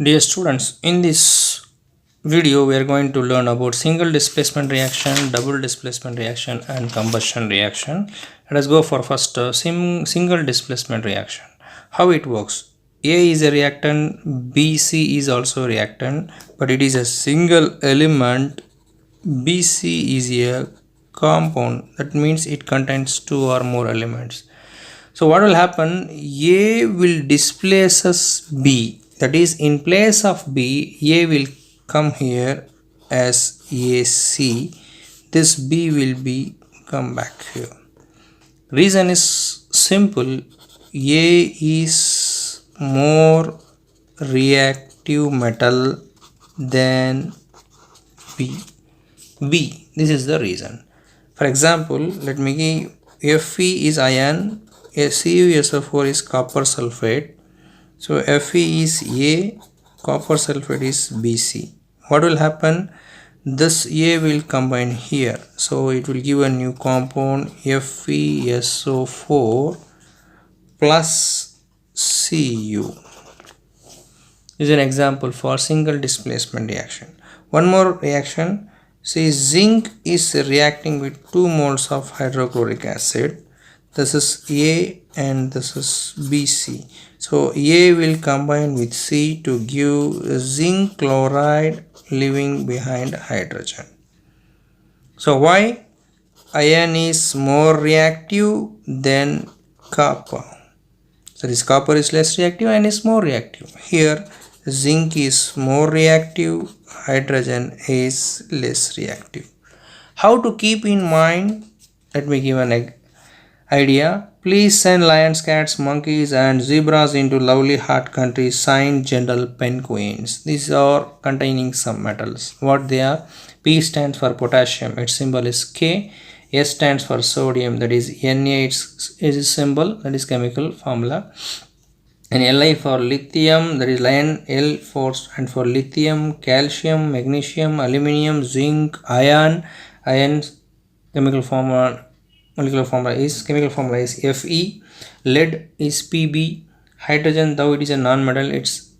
Dear students, in this video we are going to learn about single displacement reaction, double displacement reaction and combustion reaction. Let us go for first single displacement reaction. How it works? A is a reactant, BC is also a reactant, but it is a single element. BC is a compound, that means it contains two or more elements. So what will happen? A will displaces B, that is in place of B, A will come here as AC. This B will be come back here. Reason is simple. A is more reactive metal than B. This is the reason. For example, let me give Fe is iron, CuSO4 is copper sulfate. So Fe is A, copper sulfate is Bc. What will happen? This A will combine here. So it will give a new compound FeSO4 plus Cu. This is an example for single displacement reaction. One more reaction. See, zinc is reacting with 2 moles of hydrochloric acid. This is A and this is Bc. So A will combine with C to give zinc chloride leaving behind hydrogen. So why? Iron is more reactive than copper. So this copper is less reactive and is more reactive. Here zinc is more reactive, hydrogen is less reactive. How to keep in mind? Let me give an idea. Please send lions, cats, monkeys and zebras into lovely hot countries. Signed General Penguins. These are containing some metals. What they are? P stands for potassium, its symbol is K. S stands for sodium, that is Na, its symbol, that is chemical formula. And Li for lithium, that is lion. L for and for lithium, calcium, magnesium, aluminium, zinc, iron. Chemical formula is Fe. Lead is Pb. Hydrogen, though it is a non-metal, its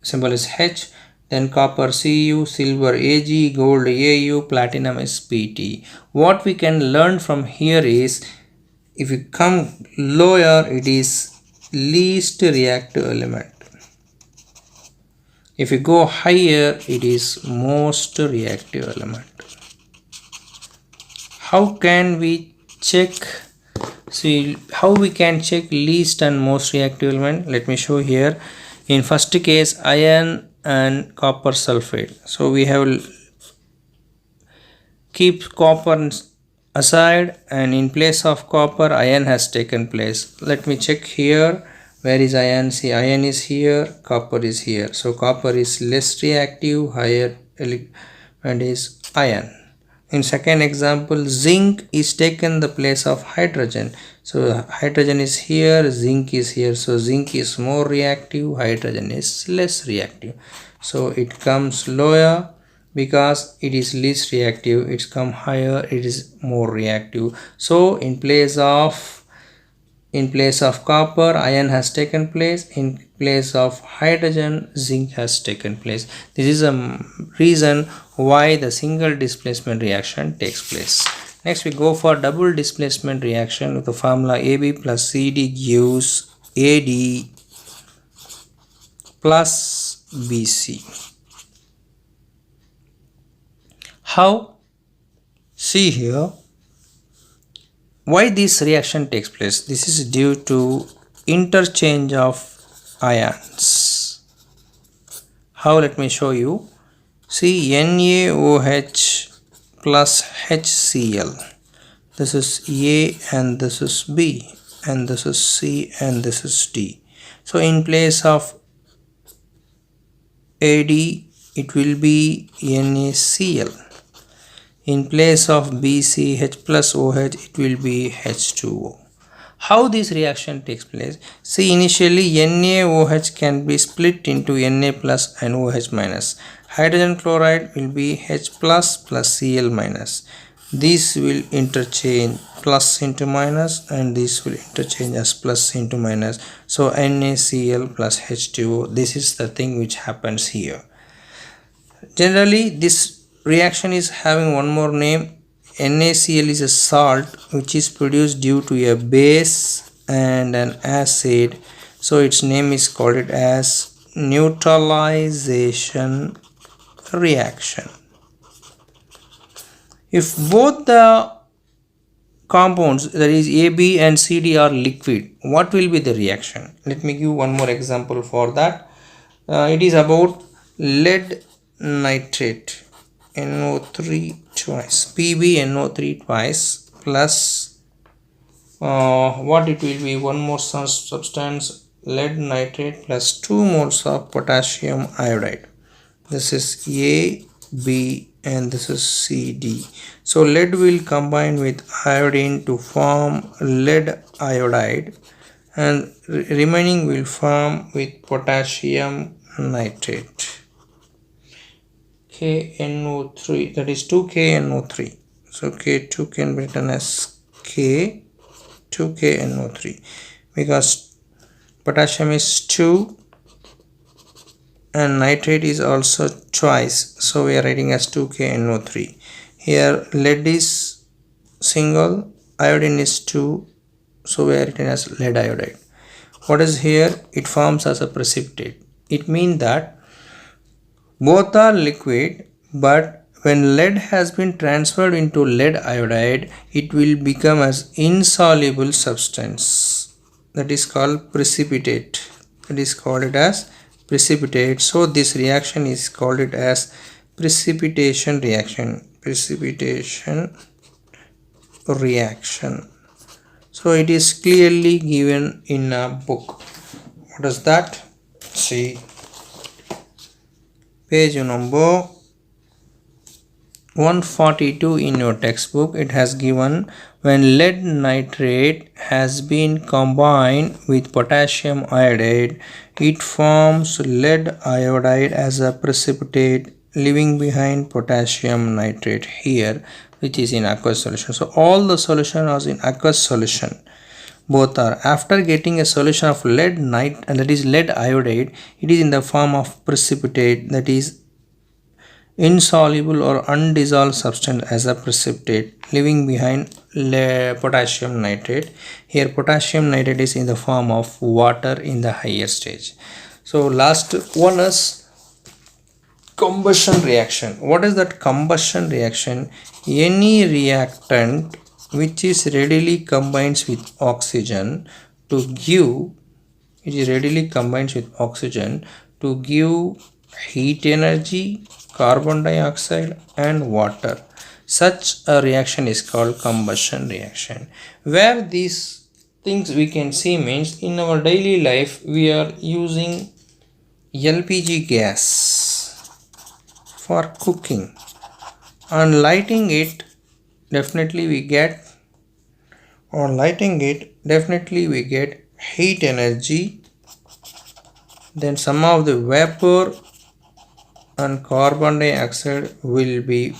symbol is H. Then copper Cu, silver Ag, gold Au, platinum is Pt. What we can learn from here is, if you come lower, it is least reactive element. If you go higher, it is most reactive element. How can we check? See how we can check least and most reactive element. Let me show here. In first case, iron and copper sulfate. So we have keep copper aside, and in place of copper iron has taken place. Let me check here. Where is iron? See, iron is here, copper is here. So copper is less reactive, higher element is iron. In second example, zinc is taken the place of hydrogen. So hydrogen is here, zinc is here. So zinc is more reactive, hydrogen is less reactive. So it comes lower because it is least reactive. It's come higher, it is more reactive. So in place of copper, iron has taken place. In place of hydrogen, zinc has taken place. This is a reason why the single displacement reaction takes place. Next we go for double displacement reaction with the formula AB plus CD gives AD plus BC. How? See here. Why this reaction takes place? This is due to interchange of ions. How? Let me show you. See, NaOH plus HCl. This is A and this is B and this is C and this is D. So in place of AD, it will be NaCl. In place of BCH plus OH, it will be H2O. How this reaction takes place? See, initially NaOH can be split into Na plus and OH minus. Hydrogen chloride will be H plus plus Cl minus. These will interchange plus into minus, and this will interchange as plus into minus. So NaCl plus H2O, this is the thing which happens here. Generally this reaction is having one more name. NaCl is a salt which is produced due to a base and an acid, so its name is called it as neutralization reaction. If both the compounds, that is AB and CD, are liquid, what will be the reaction? Let me give one more example for that. It is about lead nitrate, NO3 twice, PbNO3 twice, plus what it will be, one more substance, lead nitrate, plus 2 moles of potassium iodide. This is A, B, and this is CD. So lead will combine with iodine to form lead iodide, and remaining will form with potassium nitrate, KNO3, that is 2KNO3. so K2 can be written as K, 2KNO3, because potassium is 2 and nitrate is also twice, so we are writing as 2KNO3. Here lead is single, iodine is 2, so we are written as lead iodide. What is here? It forms as a precipitate. It means that both are liquid, but when lead has been transferred into lead iodide, it will become as insoluble substance. That is called precipitate. It is called it as precipitate. So this reaction is called it as precipitation reaction. Precipitation reaction. So it is clearly given in a book. What is that? See, page number 142 in your textbook. It has given, when lead nitrate has been combined with potassium iodide, it forms lead iodide as a precipitate, leaving behind potassium nitrate here, which is in aqueous solution. So all the solution is in aqueous solution. Both are. After getting a solution of lead that is lead iodide, it is in the form of precipitate, that is insoluble or undissolved substance as a precipitate, leaving behind potassium nitrate. Here potassium nitrate is in the form of water in the higher stage. So last one is combustion reaction. What is that combustion reaction? Any reactant which is readily combines with oxygen to give, heat energy, carbon dioxide and water. Such a reaction is called combustion reaction. Where these things we can see means, in our daily life we are using LPG gas for cooking, on lighting it definitely we get heat energy, then some of the vapor and carbon dioxide will be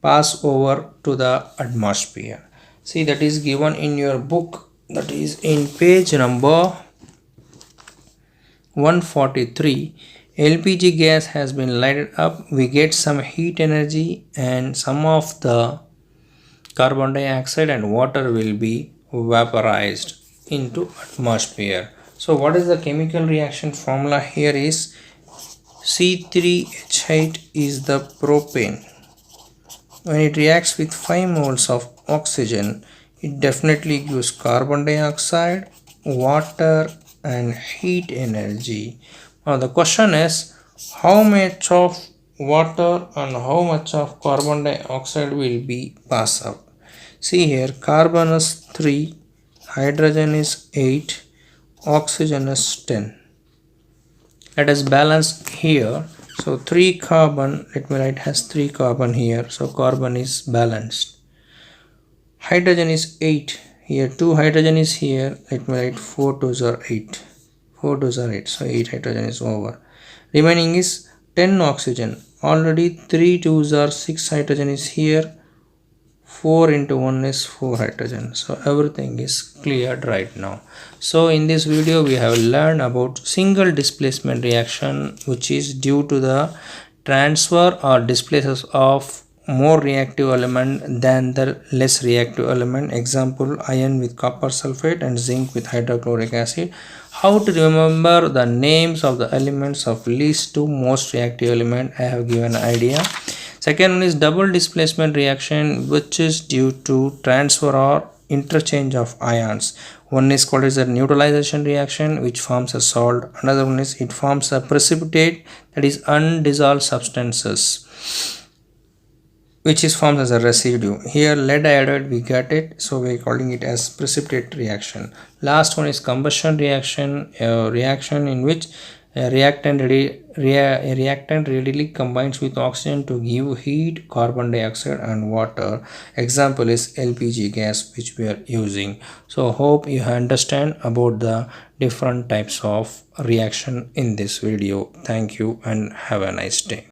passed over to the atmosphere. See, that is given in your book, that is in page number 143. LPG gas has been lighted up, we get some heat energy and some of the carbon dioxide and water will be vaporized into atmosphere. So what is the chemical reaction formula here is C3H8 is the propane. When it reacts with 5 moles of oxygen, it definitely gives carbon dioxide, water and heat energy. Now the question is, how much of water and how much of carbon dioxide will be passed out? See here, carbon is 3, hydrogen is 8, oxygen is 10. Let us balance here. So 3 carbon, let me write has 3 carbon here, so carbon is balanced. Hydrogen is 8, here 2 hydrogen is here, let me write 4 2s are 8. 4 2s are 8, so 8 hydrogen is over. Remaining is 10 oxygen, already 3 2s are 6 hydrogen is here, 4 into 1 is 4 hydrogen. So everything is cleared right now. So in this video we have learned about single displacement reaction, which is due to the transfer or displaces of more reactive element than the less reactive element. Example, iron with copper sulfate and zinc with hydrochloric acid. How to remember the names of the elements of least to most reactive element, I have given an idea. Second one is double displacement reaction, which is due to transfer or interchange of ions. One is called as a neutralization reaction, which forms a salt. Another one is it forms a precipitate, that is undissolved substances, which is formed as a residue. Here lead iodide we get it, so we are calling it as precipitate reaction. Last one is combustion reaction, a reaction in which a reactant readily combines with oxygen to give heat, carbon dioxide and water. Example is LPG gas, which we are using. So hope you understand about the different types of reaction in this video. Thank you and have a nice day.